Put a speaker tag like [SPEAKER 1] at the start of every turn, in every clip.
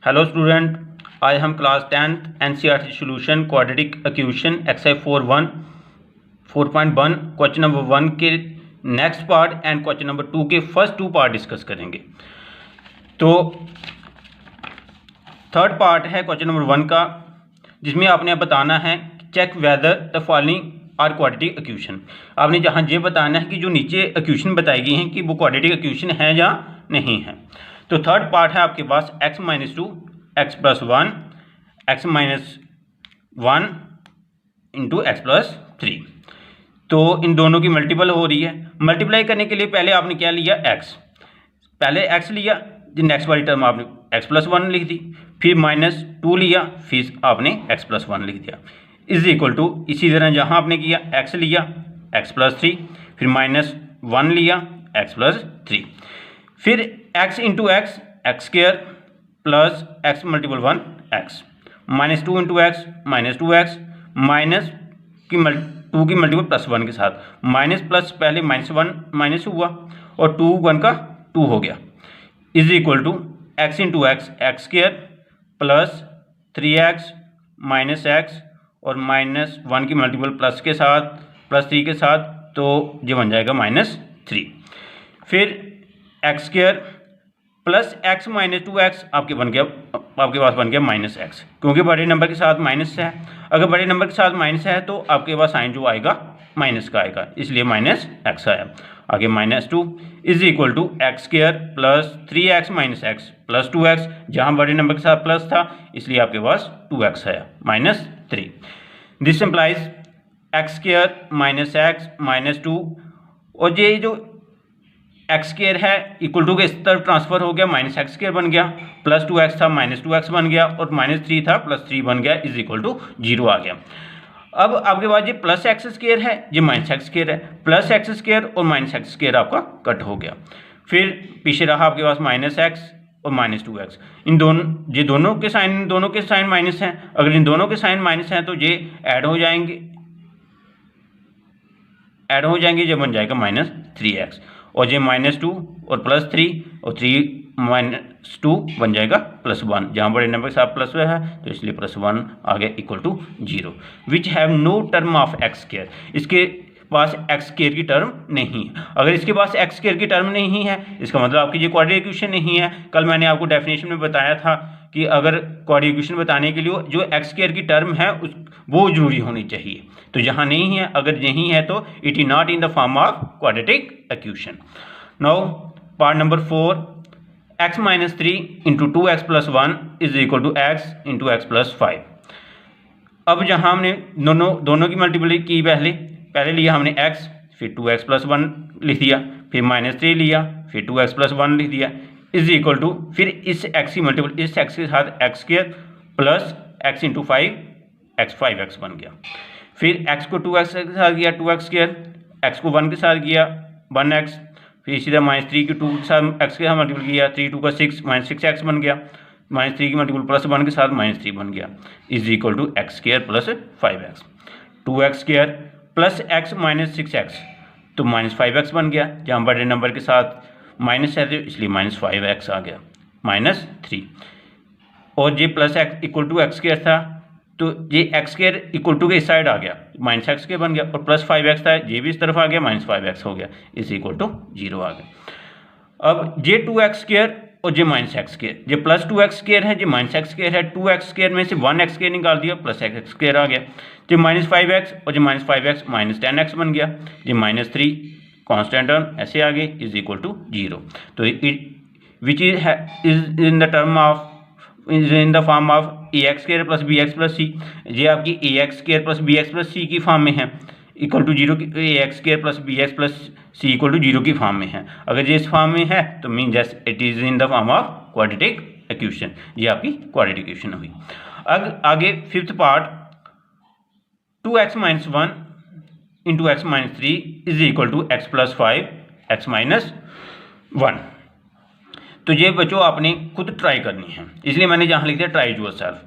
[SPEAKER 1] Hello student, आज हम class 10th NCERT solution quadratic equation exercise 4.1 question number 1 के next part and question number 2 के first 2 part discuss करेंगे। तो third part है क्वेश्चन नंबर 1 का, जिसमें आपने बताना है check whether the following are quadratic equation. आपने जहाँ ये बताना है कि जो नीचे इक्वेशन बताई गई हैं कि वो क्वाड्रेटिक इक्वेशन है या नहीं है। तो थर्ड पार्ट है आपके पास x - 2 x + 1 x - 1 into x + 3। तो इन दोनों की मल्टीपल हो रही है। मल्टीप्लाई करने के लिए पहले आपने क्या लिया, x। पहले x लिया, जो नेक्स्ट वाली टर्म आपने x + 1 लिख दी, फिर -2 लिया, फिर आपने x + 1 लिख दिया, इज इक्वल टू इसी तरह जहाँ आपने किया x लिया x + 3, फिर -1 लिया x + 3, फिर x into x x square plus x × 1 x, -2 into x -2x, minus की 2 की मल्टीपल +1 के साथ, माइनस प्लस पहले -1 माइनस हुआ और 2 1 का 2 हो गया, is equal to x into x x square plus 3x -x और -1 की मल्टीपल प्लस के साथ +3 के साथ, तो ये बन जाएगा -3। फिर x square plus x - 2x आपके पास बन गया -x, क्योंकि बड़े नंबर के साथ माइनस है। अगर बड़े नंबर के साथ माइनस है तो आपके पास साइन जो आएगा माइनस का आएगा, इसलिए -x आया। आगे -2 is equal to x square plus 3x - x plus 2x, जहाँ बड़े नंबर के साथ प्लस था इसलिए आपके पास 2x आया, -3। This implies x square -x -2, और ये जो एक्स स्क्र है इक्वल टू के इस तरफ ट्रांसफर हो गया, -x स्क्र बन गया, प्लस 2x था -2x बन गया, और -3 था +3 बन गया, इज इक्वल टू 0 आ गया। अब आपके पास ये प्लस एक्स स्क्र है, ये -x स्क्र है, प्लस एक्स स्क्र और -x स्क्र आपका कट हो गया। फिर पीछे रहा आपके पास -x और -2x, इन दोनों के साइन माइनस हैं। अगर इन दोनों के साइन माइनस हैं तो ये ऐड हो जाएंगे, ये बन जाएगा -3x, और ये -2 और +3 और 3 - 2 बन जाएगा +1, जहाँ बड़े नंबर के साथ प्लस है तो इसलिए +1 आ गया equal to 0, which have no term of x square. इसके पास एक्स स्क्र की टर्म नहीं है। अगर इसके पास एक्स स्क्र की टर्म नहीं है, इसका मतलब आपकी ये क्वाड्रेटिक इक्वेशन नहीं है। कल मैंने आपको डेफिनेशन में बताया था कि अगर क्वाड्रेटिक इक्वेशन बताने के लिए जो एक्स स्क्र की टर्म है वो जरूरी होनी चाहिए। तो यहाँ नहीं है, अगर नहीं है तो it is not in the form of quadratic equation. Now part number 4, x - 3 into 2x + 1 is equal to x into x + 5। अब जहाँ हमने दोनों की मल्टीप्लाई की, पहले लिया हमने x, फिर 2x + 1 लिख दिया, फिर -3 लिया, फिर 2x + 1 लिख दिया, इज इक्वल टू फिर इस x की मल्टीपल इस x के साथ x square plus x into 5 x 5x बन गया। फिर x को 2x के साथ किया 2x स्क्र, x को 1 के साथ किया 1x, फिर इसी तरह -3 की 2 के साथ x के साथ मल्टीपल किया, 3 2 का 6 -6x बन गया, -3 की मल्टीपल +1 के साथ -3 बन गया, is equal to x square plus 5x। 2x square plus x -6x तो -5x बन गया, जहाँ बड़े नंबर के साथ माइनस है तो इसलिए -5x आ गया, -3। और ये plus x equal to x square था तो ये एक्स स्क्र इक्वल टू के इस साइड आ गया, -x स्क्र बन गया, और +5x था ये भी इस तरफ आ गया, -5x हो गया, इज इक्वल टू 0 आ गया। अब ये 2x स्क्र और ये -x स्क्र, ये प्लस 2x स्क्र है, ये -x स्क्र है, 2x स्क्र में से 1x स्क्र निकाल दिया, प्लस x स्क्र आ गया, ये -5x और ये -5x -10x बन गया, ये -3 कांस्टेंट टर्म ऐसे आ गई, इज इक्वल टू 0। तो which is in the term of in the form of ax square plus bx plus c, ये आपकी ax square plus bx plus c की फॉर्म में है, इक्वल टू 0 की ax square plus bx plus c equal to 0 की form में है। अगर ये इस फॉर्म में है तो mean just it is in the form of quadratic equation, ये आपकी क्वाड्रेटिक इक्वेशन हुई। अब आगे fifth part, 2x - 1 into x - 3 is equal to x + 5 x - 1। तो ये बच्चों आपने खुद ट्राई करनी है, इसलिए मैंने यहाँ लिख दिया ट्राई योरसेल्फ।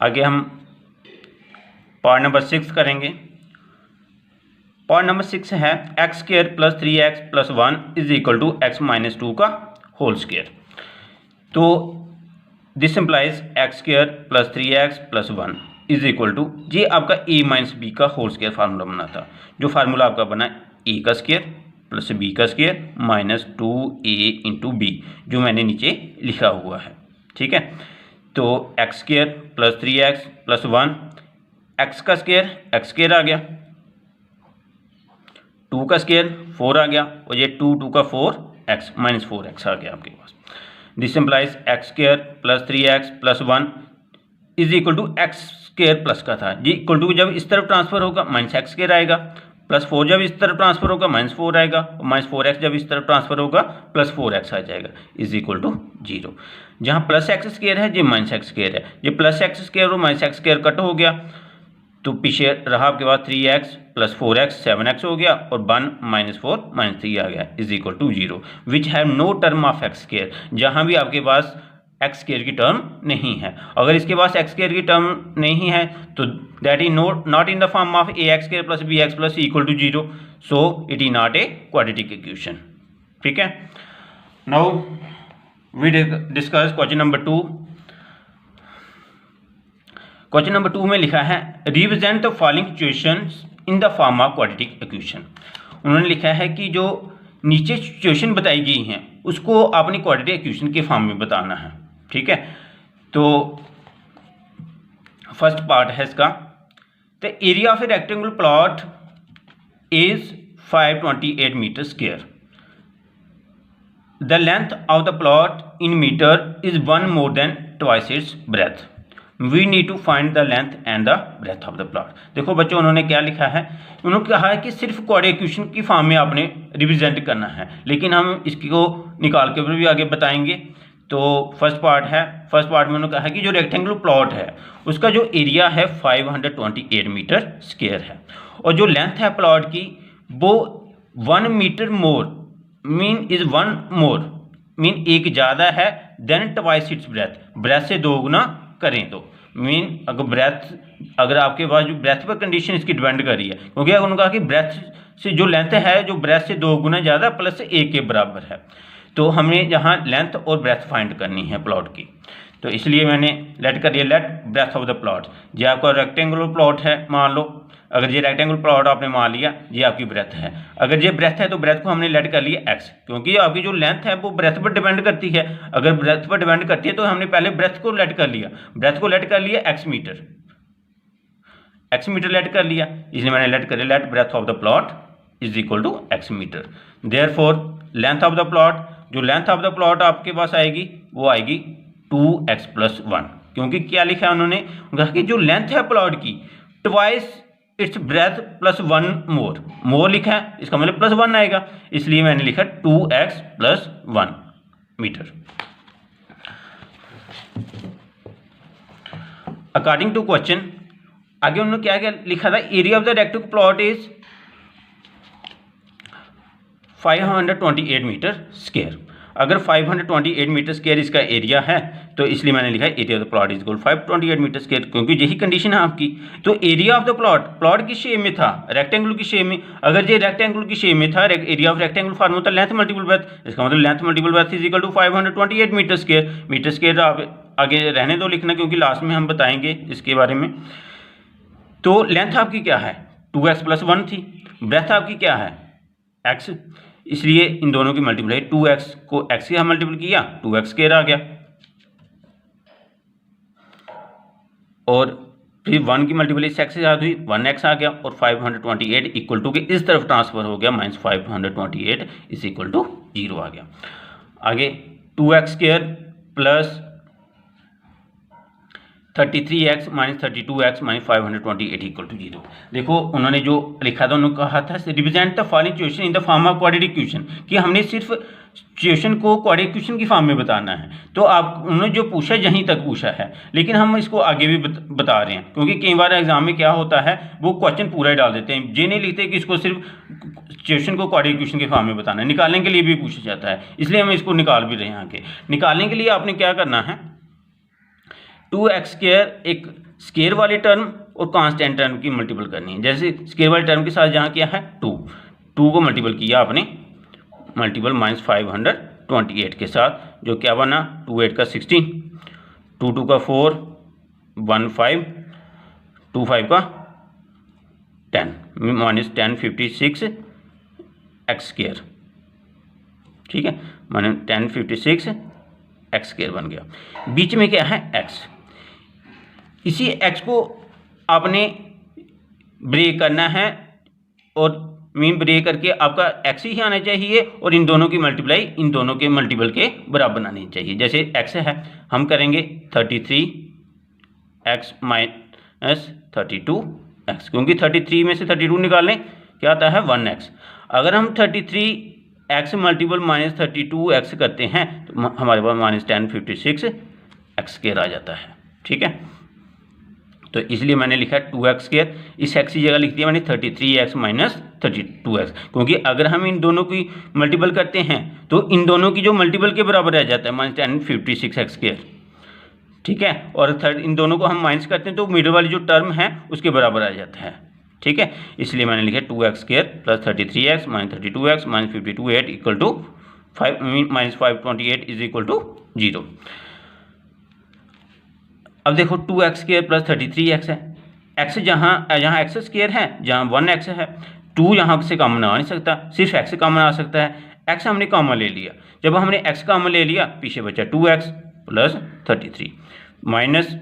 [SPEAKER 1] आगे हम पार्ट नंबर 6 करेंगे। पार्ट नंबर 6 है x square plus 3x plus 1 is equal to x minus 2 का होल स्क्वायर। तो this implies x square plus 3x plus 1 is equal to, ये आपका a माइनस बी का whole square formula बना था। जो फार्मूला आपका बना a का स्क्वायर प्लस b का square minus 2a into b, जो मैंने नीचे लिखा हुआ है। ठीक है, तो x square plus 3x plus 1, x का स्क्वायर एक्स स्क्वायर आ गया, 2 का स्क्वायर 4 आ गया, और ये 2 का 4x माइनस 4x आ गया आपके पास। This implies x square plus 3x plus 1 is equal to x square plus का था, ये इक्वल टू जब इस तरफ ट्रांसफर होगा माइनस एक्स स्क्वायर आएगा, प्लस 4 जब इस तरफ ट्रांसफर होगा माइनस 4 आएगा, और माइनस 4x जब इस तरफ ट्रांसफर होगा प्लस 4x आ जाएगा, इज इक्वल टू 0। जहाँ प्लस एक्स स्क्वायर है ये माइनस एक्स स्क्वायर है, ये प्लस एक्स स्क्वायर और माइनस एक्स स्क्वायर कट हो गया, तो पीछे रहा आपके पास 3x प्लस 4x 7x हो गया, और 1 माइनस 4 माइनस 3 आ गया, is equal to 0, which have no term of x square. जहाँ भी आपके पास एक्स स्क्वायर की टर्म नहीं है, अगर इसके पास एक्स स्क्वायर की टर्म नहीं है तो that is not in the form of a x square plus b x plus equal to 0, so it is not a quadratic equation. ठीक है, now we discuss question number 2। Question number 2 में लिखा है represent the following situations in the form of quadratic equation. उन्होंने लिखा है कि जो नीचे सिचुएशन बताई गई हैं उसको आपने क्वाड्रेटिक इक्वेशन के फॉर्म में बताना है। ठीक है, तो फर्स्ट पार्ट है इसका, the area of a rectangular plot is 528 metre square, the length of the plot in metre is 1 more than twice its breadth, we need to find the length and the breadth of the plot. देखो बच्चों, उन्होंने क्या लिखा है, उन्होंने कहा है कि सिर्फ क्वाड्रेटिक इक्वेशन की फॉर्म में आपने रिप्रेजेंट करना है, लेकिन हम इसको निकाल के भी आगे बताएंगे। तो फर्स्ट पार्ट में उन्होंने कहा है कि जो रेक्टेंगुलर प्लॉट है उसका जो एरिया है 528 मीटर स्क्वायर है, और जो लेंथ है प्लॉट की वो 1 metre more mean is 1 more mean एक ज़्यादा है देन ट्वाइस इट्स ब्रेथ से 2 गुना करें तो मीन अगर आपके पास जो ब्रेथ पर कंडीशन इसकी डिपेंड कर रही है, क्योंकि उन्होंने कहा कि ब्रेथ से जो लेंथ है जो ब्रेथ से 2 गुना ज़्यादा प्लस 1 के बराबर है, तो हमें यहाँ लेंथ और ब्रेथ फाइंड करनी है प्लॉट की। तो इसलिए मैंने let breadth of the plot. जो आपका रेक्टेंगुलर प्लॉट है, मान लो अगर ये रेक्टेंगुलर प्लॉट आपने मान लिया, ये आपकी ब्रेथ है, अगर ये ब्रेथ है तो ब्रेथ को हमने लेट कर लिया एक्स, क्योंकि आपकी जो लेंथ है वो ब्रेथ पर डिपेंड करती है। अगर ब्रेथ पर डिपेंड करती है तो हमने पहले ब्रेथ को लेट कर लिया एक्स मीटर लेट कर लिया, इसलिए मैंने let breadth of the plot is equal to x metre. Therefore length of the plot, जो लेंथ ऑफ द प्लॉट आपके पास आएगी वो आएगी 2x प्लस 1, क्योंकि क्या लिखा है उन्होंने कहा कि जो लेंथ है प्लॉट की ट्वाइस इट्स ब्रेथ प्लस 1 मोर लिखा है, इसका मतलब प्लस 1 आएगा, इसलिए मैंने लिखा 2x plus 1 metre. According to question आगे उन्होंने क्या क्या लिखा था, area of the rectangular plot is 528 metre square. अगर 528 मीटर स्क्वायर इसका एरिया है तो इसलिए मैंने लिखा है area of the plot is equal 528 metre square, क्योंकि यही कंडीशन है आपकी। तो एरिया ऑफ द प्लॉट की शेप में था, रेक्टेंगुलर की शेप में, अगर ये रेक्टेंगुलर की शेप में था, एरिया ऑफ रेक्टेंगुलर फार्मूला था लेंथ मल्टीपल ब्रेथ, इसका मतलब length multiple breadth is equal to 528 metre square. आप आगे रहने दो लिखना, क्योंकि लास्ट में हम बताएंगे इसके बारे में। तो लेंथ आपकी क्या है 2x प्लस 1 थी, ब्रेथ आपकी क्या है x, इसलिए इन दोनों की मल्टीप्लाई 2x को x से हम मल्टीपल किया 2x स्क्वायर आ गया, और फिर 1 की मल्टीपल इस x से साथ हुई 1x आ गया, और 528 इक्वल टू के इस तरफ ट्रांसफर हो गया माइनस 528 इज इक्वल टू 0 आ गया। आगे 2x square plus 33x minus 32x minus 528 equal to 0। देखो उन्होंने जो लिखा था, उन्होंने कहा था represent the following situation in the form of quadratic equation, कि हमने सिर्फ सिचुएशन को क्वाड्रेटिक इक्वेशन की फॉर्म में बताना है। तो आप उन्होंने जो पूछा यहीं तक पूछा है, लेकिन हम इसको आगे भी बता रहे हैं, क्योंकि कई बार एग्जाम में क्या होता है वो क्वेश्चन पूरा ही डाल देते हैं, ये नहीं लिखते कि इसको सिर्फ सिचुएशन को क्वाड्रेटिक इक्वेशन की फॉर्म में बताना है। निकालने के लिए भी पूछा जाता है, इसलिए हम इसको निकाल भी रहे हैं। आगे निकालने के लिए आपने क्या करना है, 2x स्क्वायर एक स्केयर वाली टर्म और कांस्टेंट टर्म की मल्टीपल करनी है। जैसे स्केयर वाली टर्म के साथ जहाँ किया है 2 को मल्टीपल किया आपने, मल्टीपल -528 के साथ, जो क्या बना 2 8 का 16, 2 2 का 4, 1 5, 2 5 का 10, -1056 एक्स स्केयर, ठीक है, माने 1056 एक्स स्केयर बन गया। बीच में क्या है एक्स, इसी एक्स को आपने ब्रेक करना है और मीन ब्रेक करके आपका एक्स ही आना चाहिए और इन दोनों की मल्टीप्लाई इन दोनों के मल्टीपल के बराबर बनानी चाहिए। जैसे एक्स है हम करेंगे 33 एक्स माइनस 32 एक्स, क्योंकि 33 में से 32 निकाल लें क्या आता है 1x। अगर हम 33 एक्स मल्टीपल -32 एक्स करते हैं तो हमारे पास -1056 एक्स स्केयर आ जाता है, ठीक है। तो इसलिए मैंने लिखा 2x स्केयर, इस एक्स की जगह लिख दिया मैंने 33x माइनस 32x, क्योंकि अगर हम इन दोनों की मल्टीपल करते हैं तो इन दोनों की जो मल्टीपल के बराबर रह जाता है -1056 एक्स स्केयर, ठीक है। और इन दोनों को हम माइनस करते हैं तो मिडिल वाली जो टर्म है उसके बराबर आ जाता है, ठीक है। इसलिए मैंने लिखा 2x square plus 33x minus 32x minus 528 equal to -528 is equal to 0। अब देखो 2x स्केयर प्लस 33x है, x जहाँ x स्केयर है, जहाँ 1x है, 2 यहाँ से कॉमन आ नहीं सकता, सिर्फ x कॉमन आ सकता है। x हमने कॉमन ले लिया, जब हमने x कॉमन ले लिया पीछे बचा 2x प्लस 33 माइनस,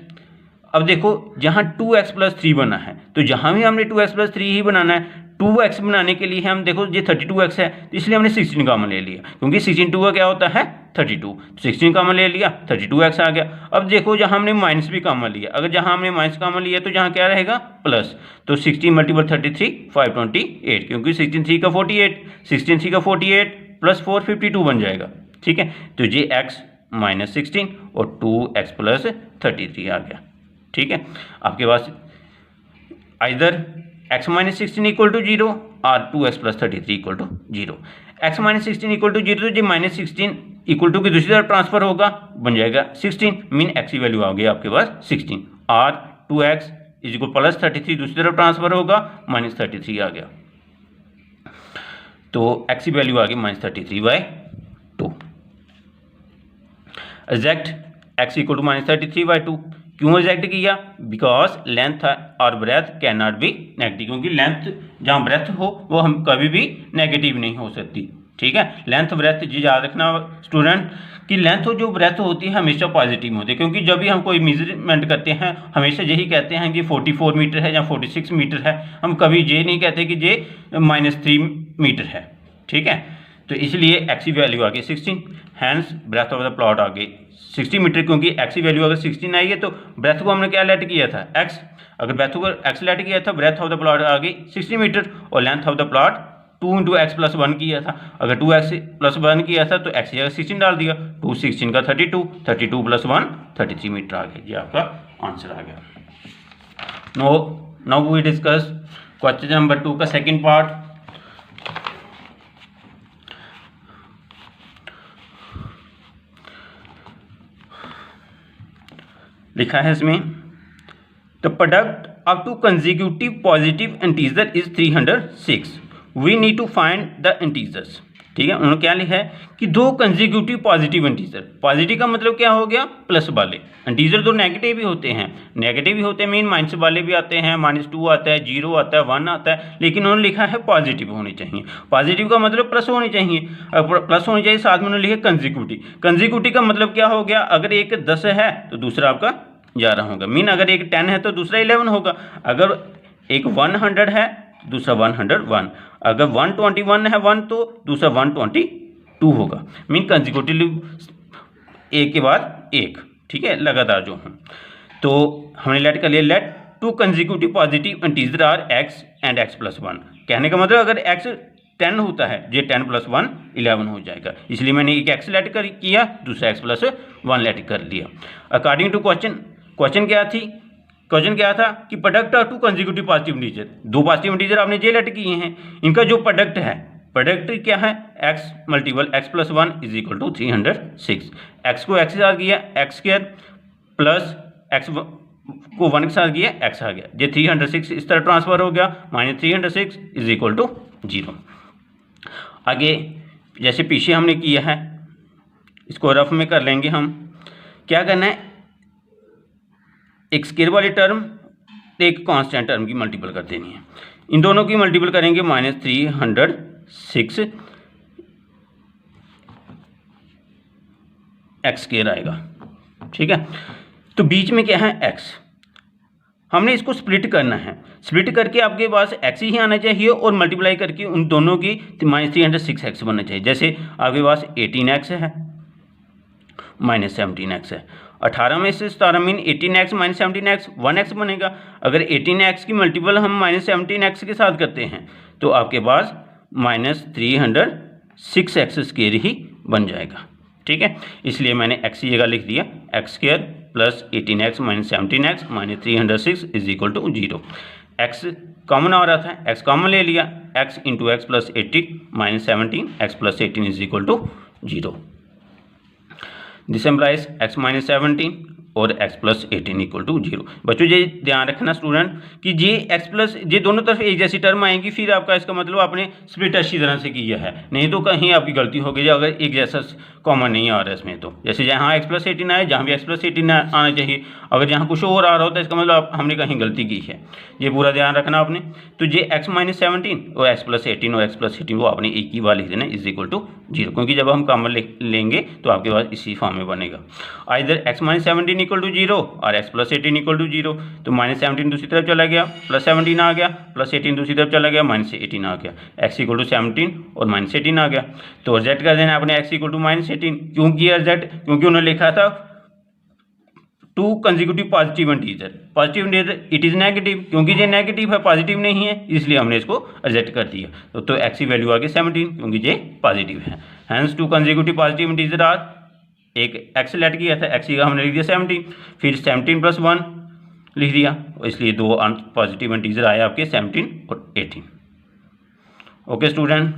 [SPEAKER 1] अब देखो जहाँ 2x प्लस 3 बना है तो जहाँ भी हमने 2x प्लस 3 ही बनाना है। 2x बनाने के लिए हम देखो ये 32x है तो इसलिए हमने 16 कॉमन ले लिया, क्योंकि 16 2 का क्या होता है 32, 16 कॉमन ले लिया 32x आ गया। अब देखो जहाँ हमने माइनस भी कॉमन लिया, अगर जहाँ हमने माइनस कॉमन लिया तो जहाँ क्या रहेगा प्लस, तो 16 मल्टीपल 33 528, क्योंकि 16 3 का 48, 16 3 का 48 प्लस 4 52 बन जाएगा, ठीक है। तो ये x माइनस 16 और 2x प्लस 33 आ गया, ठीक है। आपके पास either x minus 16 equal to 0 और 2x plus 33 equal to 0। x minus 16 equal to 0 तो जो माइनस 16 इक्वल टू की दूसरी तरफ ट्रांसफर होगा, बन जाएगा 16, मीन x की वैल्यू आ गई आपके पास 16, और 2x इज इक्वल प्लस 33 दूसरी तरफ ट्रांसफर होगा माइनस 33 आ गया, तो x की वैल्यू आ गई -33/2। Exact x equal to -33/2। क्यों एग्जैक्ट किया? बिकॉज लेंथ और breadth can not be negative, क्योंकि लेंथ जहाँ ब्रेथ हो वो हम कभी भी नेगेटिव नहीं हो सकती, ठीक है। लेंथ ब्रेथ जी याद रखना स्टूडेंट कि लेंथ जो ब्रेथ होती है हमेशा पॉजिटिव होती है, क्योंकि जब भी हम कोई मेजरमेंट करते हैं हमेशा यही कहते हैं कि 44 मीटर है या 46 मीटर है, हम कभी ये नहीं कहते कि ये -3 मीटर है, ठीक है। तो इसलिए x की वैल्यू आ गई 16, hence breadth of the plot आ गई 60 मीटर, क्योंकि x की वैल्यू अगर 16 आई है तो ब्रेथ को हमने क्या लेट किया था x, अगर ब्रेथ को x लेट किया था ब्रेथ ऑफ द प्लॉट आ गई 60 मीटर, और length of the plot 2 × x + 1 किया था, अगर 2x + 1 किया था तो x की जगह 16 डाल दिया, 2 16 का 32, 32 + 1 33 मीटर आ गया, ये आपका आंसर आ गया। Now we discuss question number 2 का सेकेंड पार्ट। लिखा है इसमें the product of 2 consecutive positive integer is 306, we need to find the integers, ठीक है। उन्होंने क्या लिखा है कि 2 कंसेक्यूटिव पॉजिटिव इंटीजर, पॉजिटिव का मतलब क्या हो गया प्लस वाले, इंटीजर तो नेगेटिव भी होते हैं, नेगेटिव भी होते हैं मीन माइनस वाले भी आते हैं, -2 आता है, 0 आता है, 1 आता है, लेकिन उन्होंने लिखा है पॉजिटिव होनी चाहिए। पॉजिटिव का मतलब प्लस होनी चाहिए, प्लस होनी चाहिए, साथ में उन्होंने लिखा कंसेक्यूटिव। कंसेक्यूटिव का मतलब क्या हो गया, अगर एक 10 है तो दूसरा आपका 11 होगा, मीन अगर एक 10 है तो दूसरा 11 होगा, अगर एक 100 है दूसरा 101, अगर 121 है 1 तो दूसरा 122 होगा, मीन कंसेक्यूटिव एक के बाद एक, ठीक है, लगातार जो हूँ। तो हमने लेट कर लिया, let 2 consecutive positive integer are x and x + 1, कहने का मतलब अगर x 10 होता है ये 10 + 1 11 हो जाएगा, इसलिए मैंने एक x लेट कर किया, दूसरा x + 1 लेट कर लिया। अकॉर्डिंग टू क्वेश्चन क्या था कि product of 2 consecutive positive integer, 2 positive integer आपने जे लेट किए हैं, इनका जो प्रोडक्ट है, प्रोडक्ट क्या है x multiple x + 1 is equal to 306, x को x से आ गया x स्क्वायर प्लस x को 1 के साथ किया, x आ गया। ये 306 इस तरह ट्रांसफ़र हो गया, -306 इज इक्वल टू 0। आगे जैसे पीछे हमने किया है, इसको रफ में कर लेंगे हम। क्या करना है, एक स्क्वायर वाली टर्म एक कांस्टेंट टर्म की मल्टीपल कर देनी है। इन दोनों की मल्टीपल करेंगे, -306 एक्स स्क्वायर आएगा। ठीक है, तो बीच में क्या है, एक्स। हमने इसको स्प्लिट करना है, स्प्लिट करके आपके पास एक्स ही आना चाहिए और मल्टीप्लाई करके उन दोनों की -306 एक्स बनना चाहिए। जैसे आपके पास 18x है, -17x है। 18 में से 17 मीन 18x -17x 1x बनेगा। अगर 18x की मल्टीपल हम -17x के साथ करते हैं तो आपके पास -306 एक्स स्क्वायर ही बन जाएगा। ठीक है, इसलिए मैंने x की जगह लिख दिया x square plus 18x -17x -306 is equal to 0। x common आ रहा था, x कॉमन ले लिया, x into x plus 18 -17 x प्लस 18 is equal to 0। This implies x -17 और x प्लस 18 इक्वल टू 0। बच्चों ये ध्यान रखना स्टूडेंट कि ये x प्लस ये दोनों तरफ एक जैसी टर्म आएंगी, फिर आपका इसका मतलब आपने स्प्लिट अच्छी तरह से किया है, नहीं तो कहीं आपकी गलती हो गई अगर एक जैसा कॉमन नहीं आ रहा है इसमें। तो जैसे जहाँ x प्लस 18 आए, जहाँ भी x प्लस 18 आना चाहिए, अगर जहाँ कुछ और आ रहा होता है इसका मतलब हमने कहीं गलती की है, ये पूरा ध्यान रखना आपने। तो ये x -17 और x प्लस 18 और x प्लस 18 वो आपने एक ही बार लिख देना इज इक्वल टू 0, क्योंकि जब हम कॉमन लेंगे तो आपके पास इसी फॉर्म में बनेगा। आइदर x -17 इक्वल टू 0 और x प्लस 18 इक्वल टू 0। तो -17 दूसरी तरफ चला गया, प्लस 17 आ गया, प्लस 18 दूसरी तरफ चला गया, -18 आ गया, x इक्वल टू 17 और -18 आ गया। तो रिजेक्ट कर देना आपने x इक्वल टू -18। क्यों किया रिजेक्ट, क्योंकि उन्होंने लिखा था 2 consecutive positive integer, positive integer it is negative, क्योंकि ये नेगेटिव है पॉजिटिव नहीं है, इसलिए हमने इसको रिजेक्ट कर दिया। तो x की वैल्यू आ गई 17, क्योंकि ये पॉजिटिव है। Hence 2 consecutive positive integer are, एक x लेट किया था, x का हमने लिख दिया 17, फिर 17 + 1 लिख दिया, इसलिए 2 पॉजिटिव इंटीजर आए आपके 17 और 18। Okay student.